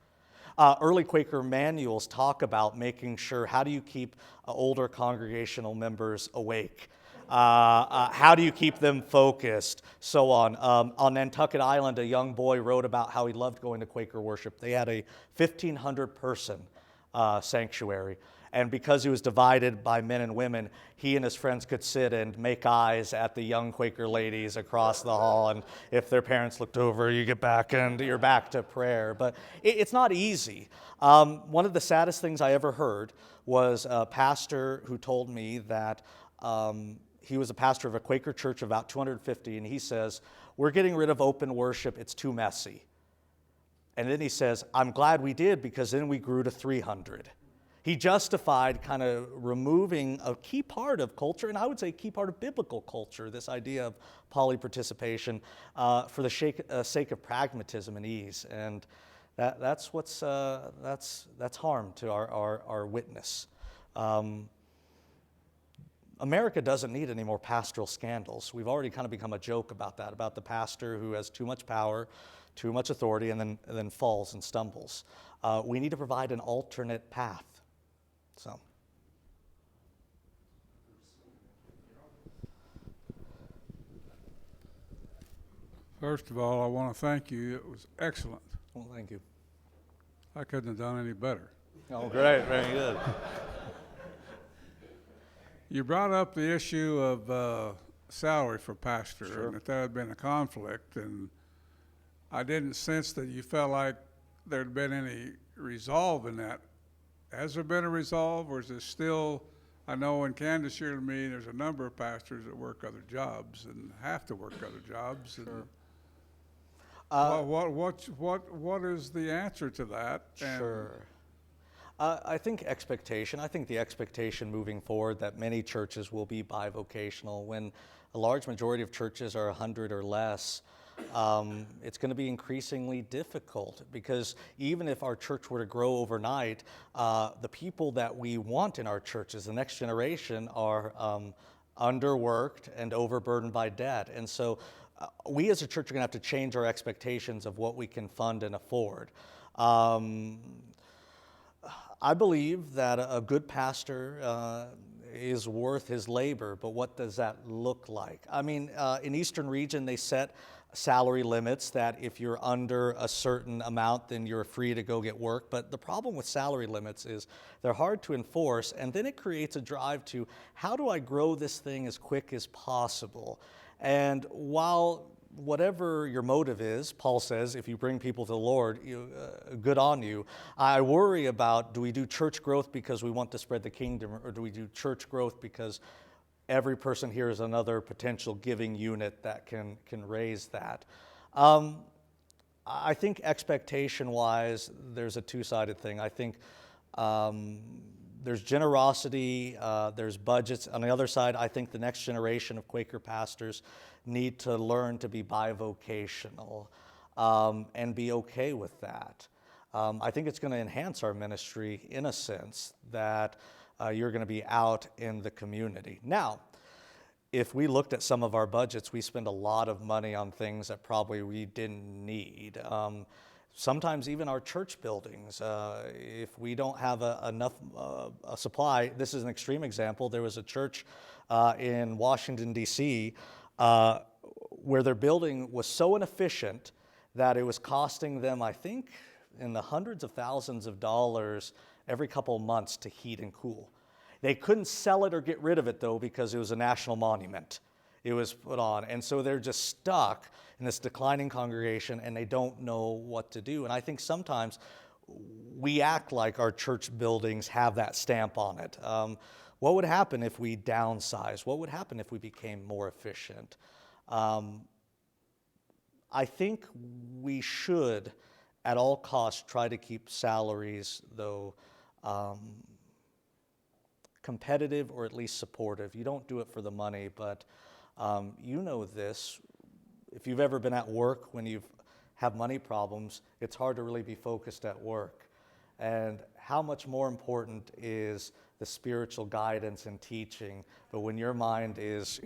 Early Quaker manuals talk about making sure, how do you keep older congregational members awake? How do you keep them focused? So on Nantucket Island, a young boy wrote about how he loved going to Quaker worship. They had a 1,500-person sanctuary. And because he was divided by men and women, he and his friends could sit and make eyes at the young Quaker ladies across the hall. And if their parents looked over, you get back and you're back to prayer. But it's not easy. One of the saddest things I ever heard was a pastor who told me that he was a pastor of a Quaker church of about 250, and he says, "We're getting rid of open worship. It's too messy." And then he says, "I'm glad we did, because then we grew to 300. He justified kind of removing a key part of culture, and I would say a key part of biblical culture, this idea of polyparticipation, for the sake of pragmatism and ease. And that's harm to our witness. America doesn't need any more pastoral scandals. We've already kind of become a joke about that, about the pastor who has too much power, too much authority, and then falls and stumbles. We need to provide an alternate path. So. First of all, I want to thank you. It was excellent. Well, thank you. I couldn't have done any better. Oh, great. Very good. You brought up the issue of salary for pastor, Sure. and that there had been a conflict, and I didn't sense that you felt like there'd been any resolve in that. Has there been a resolve, or is it still? I know in Candace shared with me, there's a number of pastors that work other jobs and have to work other jobs. Sure. And what is the answer to that? And Sure. I think expectation. I think the expectation moving forward that many churches will be bivocational. When a large majority of churches are 100 or less, it's going to be increasingly difficult, because even if our church were to grow overnight, the people that we want in our churches, the next generation, are underworked and overburdened by debt. And so we as a church are going to have to change our expectations of what we can fund and afford. I believe that a good pastor is worth his labor, but what does that look like? I mean, in Eastern Region, they set salary limits that if you're under a certain amount, then you're free to go get work. But the problem with salary limits is they're hard to enforce, and then it creates a drive to, how do I grow this thing as quick as possible? And while whatever your motive is, Paul says, if you bring people to the Lord, good on you. I worry about, do we do church growth because we want to spread the kingdom, or do we do church growth because every person here is another potential giving unit that can raise that? I think expectation-wise, there's a two-sided thing. I think there's generosity, there's budgets. On the other side, I think the next generation of Quaker pastors need to learn to be bivocational and be okay with that. I think it's going to enhance our ministry in a sense that you're going to be out in the community. Now, if we looked at some of our budgets, we spend a lot of money on things that probably we didn't need. Sometimes even our church buildings, if we don't have enough supply. This is an extreme example. There was a church in Washington, D.C., where their building was so inefficient that it was costing them, I think, in the hundreds of thousands of dollars every couple of months to heat and cool. They couldn't sell it or get rid of it, though, because it was a national monument. It was put on. And so they're just stuck in this declining congregation, and they don't know what to do. And I think sometimes we act like our church buildings have that stamp on it. What would happen if we downsized? What would happen if we became more efficient? I think we should, at all costs, try to keep salaries, though, competitive or at least supportive. You don't do it for the money, but you know this. If you've ever been at work when you have money problems, it's hard to really be focused at work. And how much more important is the spiritual guidance and teaching? But when your mind is,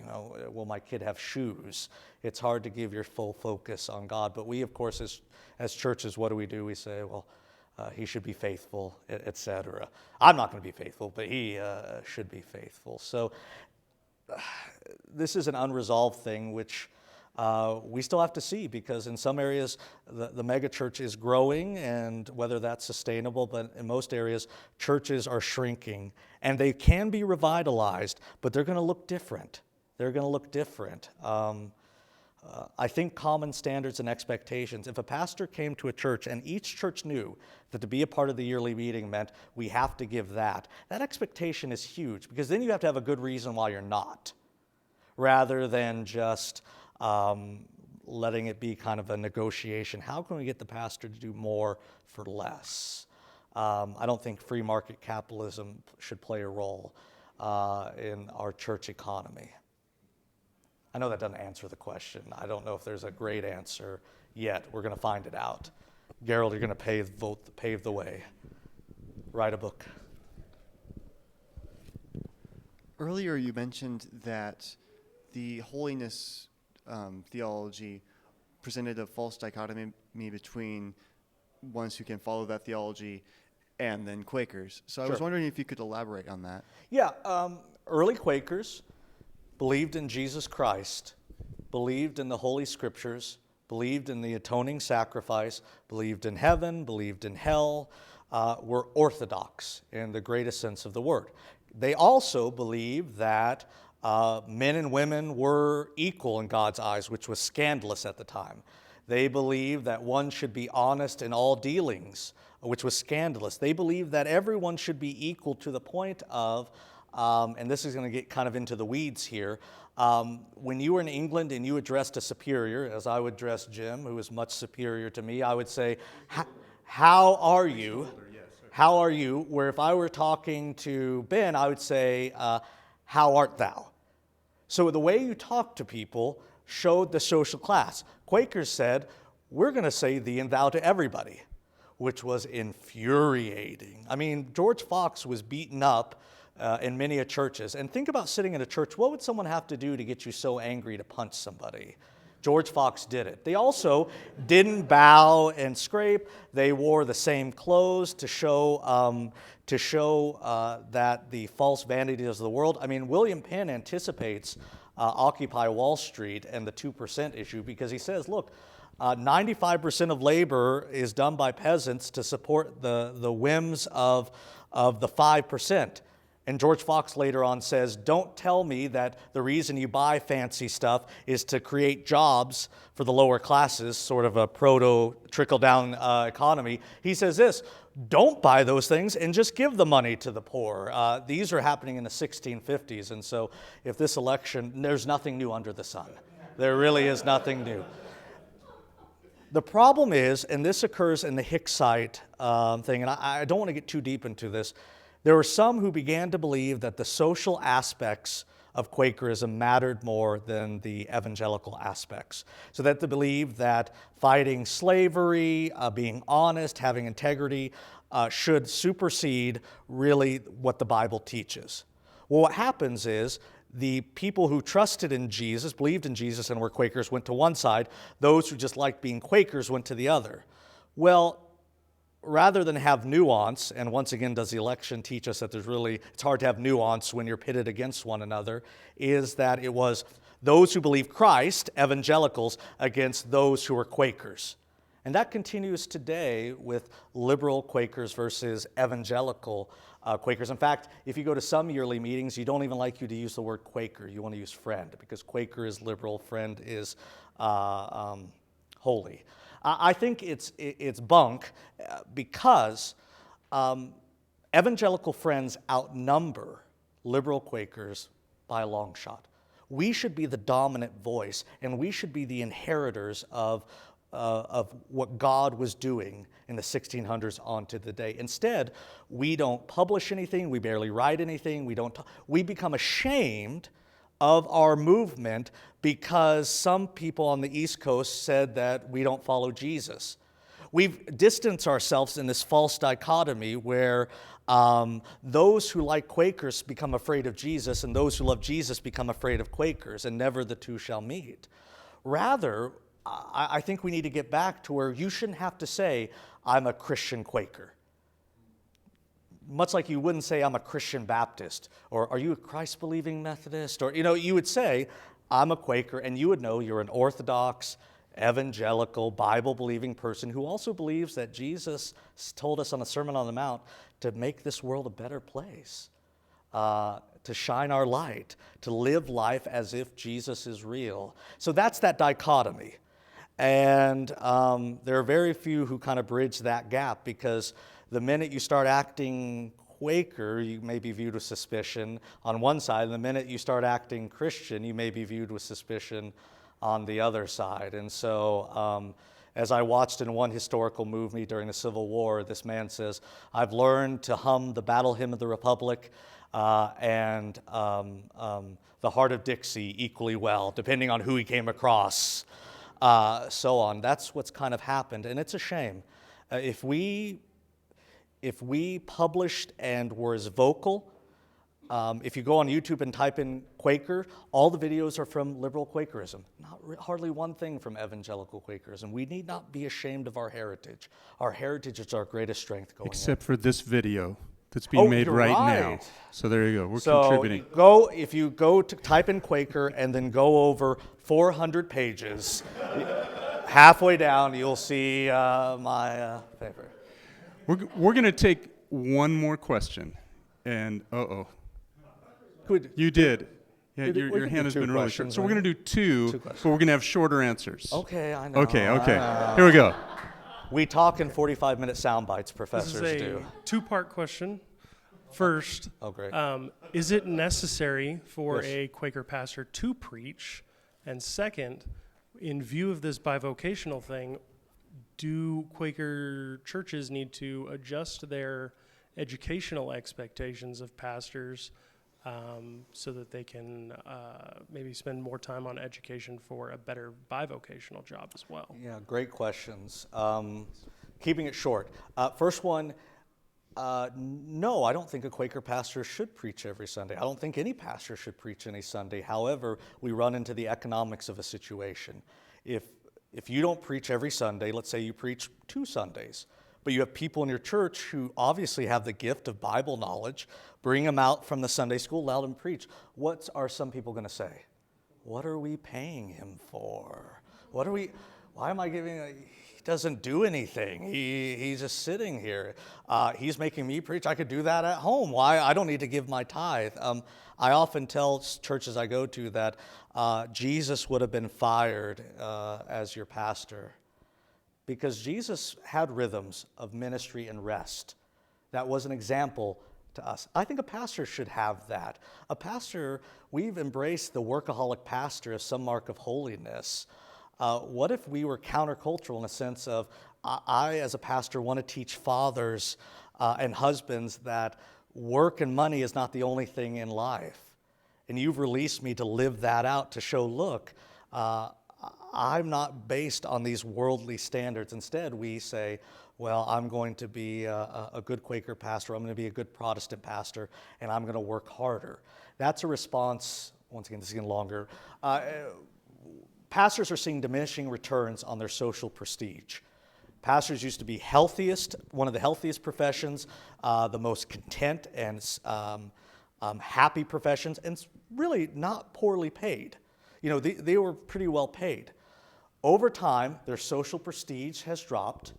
will my kid have shoes? It's hard to give your full focus on God. But we, of course, as churches, what do? We say, well, he should be faithful, etc. I'm not going to be faithful, but he should be faithful. So this is an unresolved thing, which we still have to see, because in some areas the megachurch is growing, and whether that's sustainable, but in most areas churches are shrinking, and they can be revitalized, but they're going to look different. They're going to look different. I think common standards and expectations. If a pastor came to a church and each church knew that to be a part of the yearly meeting meant we have to give that expectation is huge, because then you have to have a good reason why you're not, rather than just letting it be kind of a negotiation. How can we get the pastor to do more for less? I don't think free market capitalism should play a role in our church economy. I know that doesn't answer the question. I don't know if there's a great answer yet. We're going to find it out. Gerald, you're going to pave the way. Write a book. Earlier you mentioned that the holiness theology presented a false dichotomy between ones who can follow that theology and then Quakers. So I was wondering if you could elaborate on that. Yeah, early Quakers believed in Jesus Christ, believed in the Holy Scriptures, believed in the atoning sacrifice, believed in heaven, believed in hell, were orthodox in the greatest sense of the word. They also believed that men and women were equal in God's eyes, which was scandalous at the time. They believed that one should be honest in all dealings, which was scandalous. They believed that everyone should be equal to the point of, and this is going to get kind of into the weeds here, when you were in England and you addressed a superior, as I would address Jim, who was much superior to me, I would say, how are you? How are you? Where if I were talking to Ben, I would say, how art thou? So the way you talk to people showed the social class. Quakers said, we're going to say thee and thou to everybody, which was infuriating. I mean, George Fox was beaten up in many churches. And think about sitting in a church. What would someone have to do to get you so angry to punch somebody? George Fox did it. They also didn't bow and scrape. They wore the same clothes to show that the false vanities of the world. I mean, William Penn anticipates Occupy Wall Street and the 2% issue, because he says, look, 95% of labor is done by peasants to support the whims of the 5%. And George Fox later on says, don't tell me that the reason you buy fancy stuff is to create jobs for the lower classes, sort of a proto-trickle-down economy. He says this, don't buy those things and just give the money to the poor. These are happening in the 1650s, and so if this election, there's nothing new under the sun. There really is nothing new. The problem is, and this occurs in the Hicksite thing, and I don't want to get too deep into this, there were some who began to believe that the social aspects of Quakerism mattered more than the evangelical aspects. So that they believed that fighting slavery, being honest, having integrity, should supersede really what the Bible teaches. Well, what happens is the people who trusted in Jesus, believed in Jesus and were Quakers went to one side. Those who just liked being Quakers went to the other. Well, rather than have nuance, and once again, does the election teach us that it's hard to have nuance when you're pitted against one another, is that it was those who believe Christ, evangelicals, against those who are Quakers. And that continues today with liberal Quakers versus evangelical Quakers. In fact, if you go to some yearly meetings, you don't even like you to use the word Quaker. You want to use friend, because Quaker is liberal, friend is holy. I think it's bunk because evangelical friends outnumber liberal Quakers by a long shot. We should be the dominant voice, and we should be the inheritors of what God was doing in the 1600s on to the day. Instead, we don't publish anything, we barely write anything, we become ashamed of our movement because some people on the East Coast said that we don't follow Jesus. We've distanced ourselves in this false dichotomy where those who like Quakers become afraid of Jesus, and those who love Jesus become afraid of Quakers, and never the two shall meet. Rather, I think we need to get back to where you shouldn't have to say, I'm a Christian Quaker. much like you wouldn't say, I'm a Christian Baptist, or are you a Christ-believing Methodist? Or, you would say, I'm a Quaker, and you would know you're an Orthodox, evangelical, Bible-believing person who also believes that Jesus told us on the Sermon on the Mount to make this world a better place, to shine our light, to live life as if Jesus is real. So that's that dichotomy. And there are very few who kind of bridge that gap, because the minute you start acting Quaker, you may be viewed with suspicion on one side, and the minute you start acting Christian, you may be viewed with suspicion on the other side. And so as I watched in one historical movie during the Civil War, this man says, I've learned to hum the Battle Hymn of the Republic and the Heart of Dixie equally well, depending on who he came across, so on. That's what's kind of happened, and it's a shame. If we published and were as vocal, if you go on YouTube and type in Quaker, all the videos are from liberal Quakerism. Hardly one thing from evangelical Quakerism. We need not be ashamed of our heritage. Our heritage is our greatest strength going Except for this video that's being made you're right now. right. So there you go. We're So contributing. if you go to type in Quaker and then go over 400 pages, halfway down you'll see my paper. We're going to take one more question. And, you did. Yeah, We your can hand do has two been really short. questions, So we're going to do two, but questions. we're going to have shorter answers. Okay, I know. Okay. Here we go. We talk in 45-minute sound bites, This professors is a do. two-part question. First, Oh, great. is it necessary for Yes. a Quaker pastor to preach? And second, in view of this bivocational thing, do Quaker churches need to adjust their educational expectations of pastors so that they can maybe spend more time on education for a better bivocational job as well? Yeah, great questions. Keeping it short. First one, no, I don't think a Quaker pastor should preach every Sunday. I don't think any pastor should preach any Sunday. However, we run into the economics of a situation. If you don't preach every Sunday, let's say you preach 2 Sundays, but you have people in your church who obviously have the gift of Bible knowledge, bring them out from the Sunday school, let them preach. What are some people going to say? What are we paying him for? Why am I giving he doesn't do anything. He's just sitting here. He's making me preach. I could do that at home. Why? I don't need to give my tithe. I often tell churches I go to that Jesus would have been fired as your pastor, because Jesus had rhythms of ministry and rest. That was an example to us. I think a pastor should have that. A pastor, we've embraced the workaholic pastor as some mark of holiness. What if we were countercultural in the sense of, I as a pastor want to teach fathers and husbands that work and money is not the only thing in life. And you've released me to live that out, to show, look, I'm not based on these worldly standards. Instead, we say, well, I'm going to be a good Quaker pastor, I'm going to be a good Protestant pastor, and I'm going to work harder. That's a response, once again, this is getting longer. Pastors are seeing diminishing returns on their social prestige. Pastors used to be one of the healthiest professions, the most content and happy professions, and really not poorly paid. They were pretty well paid. Over time, their social prestige has dropped.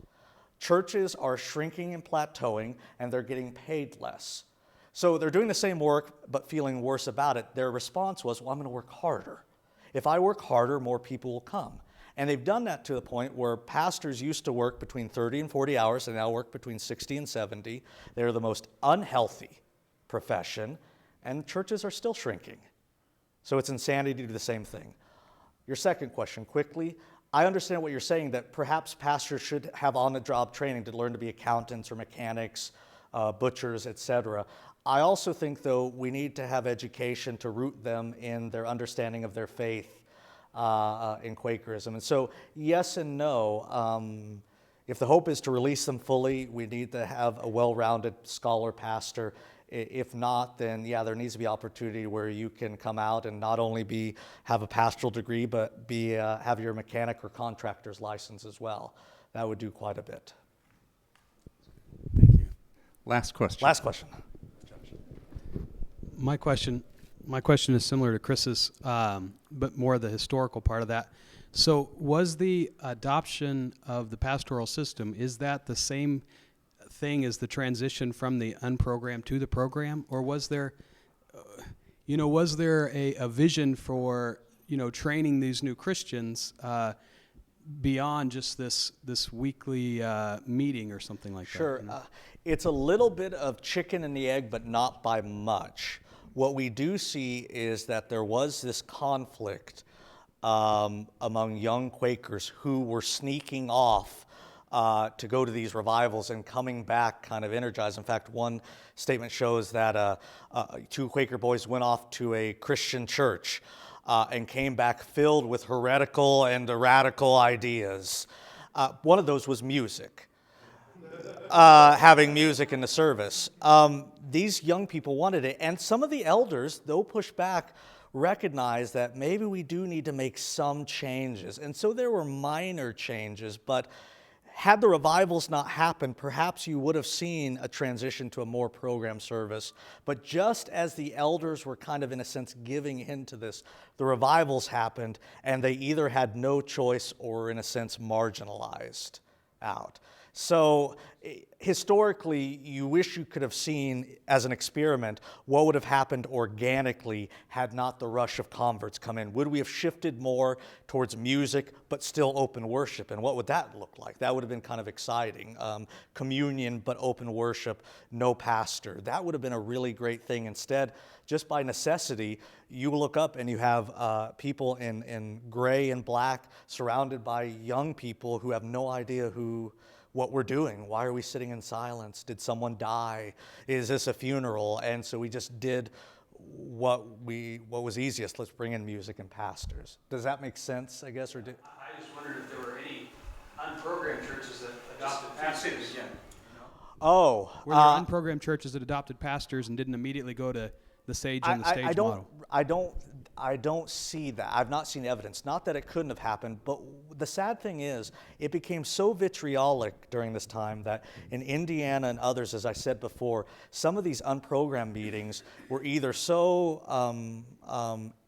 Churches are shrinking and plateauing, and they're getting paid less. So they're doing the same work, but feeling worse about it. Their response was, well, I'm going to work harder. If I work harder, more people will come. And they've done that to the point where pastors used to work between 30 and 40 hours, and now work between 60 and 70. They're the most unhealthy profession, and churches are still shrinking. So it's insanity to do the same thing. Your second question, quickly. I understand what you're saying, that perhaps pastors should have on-the-job training to learn to be accountants or mechanics, butchers, etc. I also think, though, we need to have education to root them in their understanding of their faith in Quakerism. And so, yes and no. If the hope is to release them fully, we need to have a well-rounded scholar pastor. If not, then yeah, there needs to be opportunity where you can come out and not only have a pastoral degree, but have your mechanic or contractor's license as well. That would do quite a bit. Thank you. Last question. Last question. My question is similar to Chris's, but more the historical part of that. So was the adoption of the pastoral system, is that the same thing as the transition from the unprogrammed to the program? Or was there, a vision for, training these new Christians beyond just this weekly meeting or something like that? Sure. It's a little bit of chicken and the egg, but not by much. What we do see is that there was this conflict among young Quakers who were sneaking off to go to these revivals and coming back kind of energized. In fact, one statement shows that 2 Quaker boys went off to a Christian church and came back filled with heretical and radical ideas. One of those was music. Having music in the service. These young people wanted it, and some of the elders, though pushed back, recognized that maybe we do need to make some changes. And so there were minor changes, but had the revivals not happened, perhaps you would have seen a transition to a more programmed service. But just as the elders were kind of, in a sense, giving into this, the revivals happened, and they either had no choice or, in a sense, marginalized out. So historically, you wish you could have seen, as an experiment, what would have happened organically had not the rush of converts come in. Would we have shifted more towards music, but still open worship? And what would that look like? That would have been kind of exciting. Communion, but open worship, no pastor. That would have been a really great thing. Instead, just by necessity, you look up and you have people in gray and black surrounded by young people who have no idea what we're doing. Why are we sitting in silence? Did someone die? Is this a funeral? And so we just did what was easiest. Let's bring in music and pastors. Does that make sense, I guess? I just wondered if there were any unprogrammed churches that adopted pastors. Oh. Were there unprogrammed churches that adopted pastors and didn't immediately go to the sage and the stage model? I don't see that. I've not seen evidence. Not that it couldn't have happened, but the sad thing is it became so vitriolic during this time that in Indiana and others, as I said before, some of these unprogrammed meetings were either so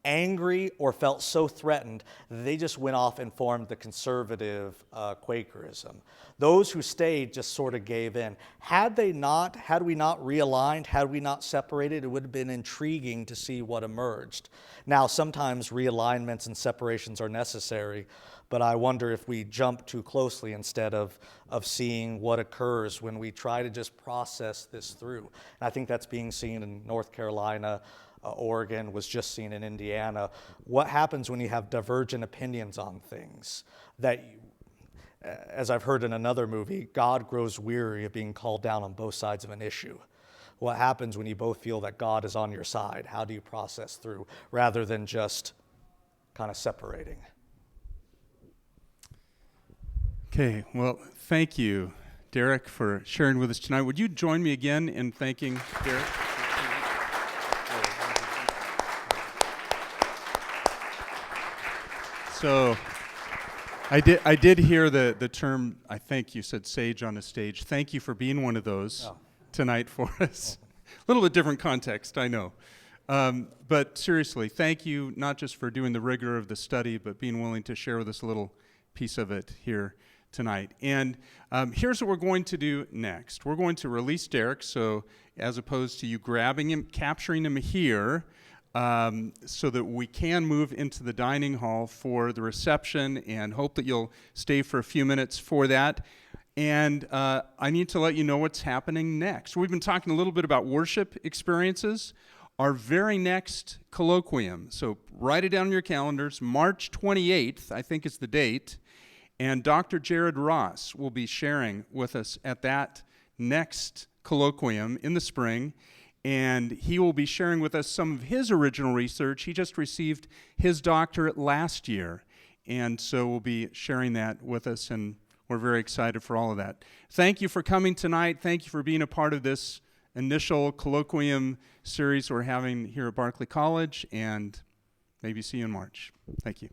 angry or felt so threatened that they just went off and formed the conservative Quakerism. Those who stayed just sort of gave in. Had we not realigned, had we not separated, it would have been intriguing to see what emerged. Now, sometimes realignments and separations are necessary, but I wonder if we jump too closely instead of seeing what occurs when we try to just process this through. And I think that's being seen in North Carolina. Oregon was just seen in Indiana. What happens when you have divergent opinions on things? That, as I've heard in another movie, God grows weary of being called down on both sides of an issue. What happens when you both feel that God is on your side? How do you process through rather than just kind of separating? Okay, well, thank you, Derek, for sharing with us tonight. Would you join me again in thanking Derek? So I did hear the term, I think you said sage on a stage. Thank you for being one of those tonight for us. A little bit different context, I know. But seriously, thank you not just for doing the rigor of the study, but being willing to share with us a little piece of it here tonight. And here's what we're going to do next. We're going to release Derek, so as opposed to you grabbing him, capturing him here, so that we can move into the dining hall for the reception, and hope that you'll stay for a few minutes for that. And I need to let you know what's happening next. We've been talking a little bit about worship experiences. Our very next colloquium, so write it down on your calendars, March 28th, I think is the date, and Dr. Jared Ross will be sharing with us at that next colloquium in the spring, and he will be sharing with us some of his original research. He just received his doctorate last year, and so we'll be sharing that with us, and we're very excited for all of that. Thank you for coming tonight. Thank you for being a part of this initial colloquium series we're having here at Barclay College, and maybe see you in March. Thank you.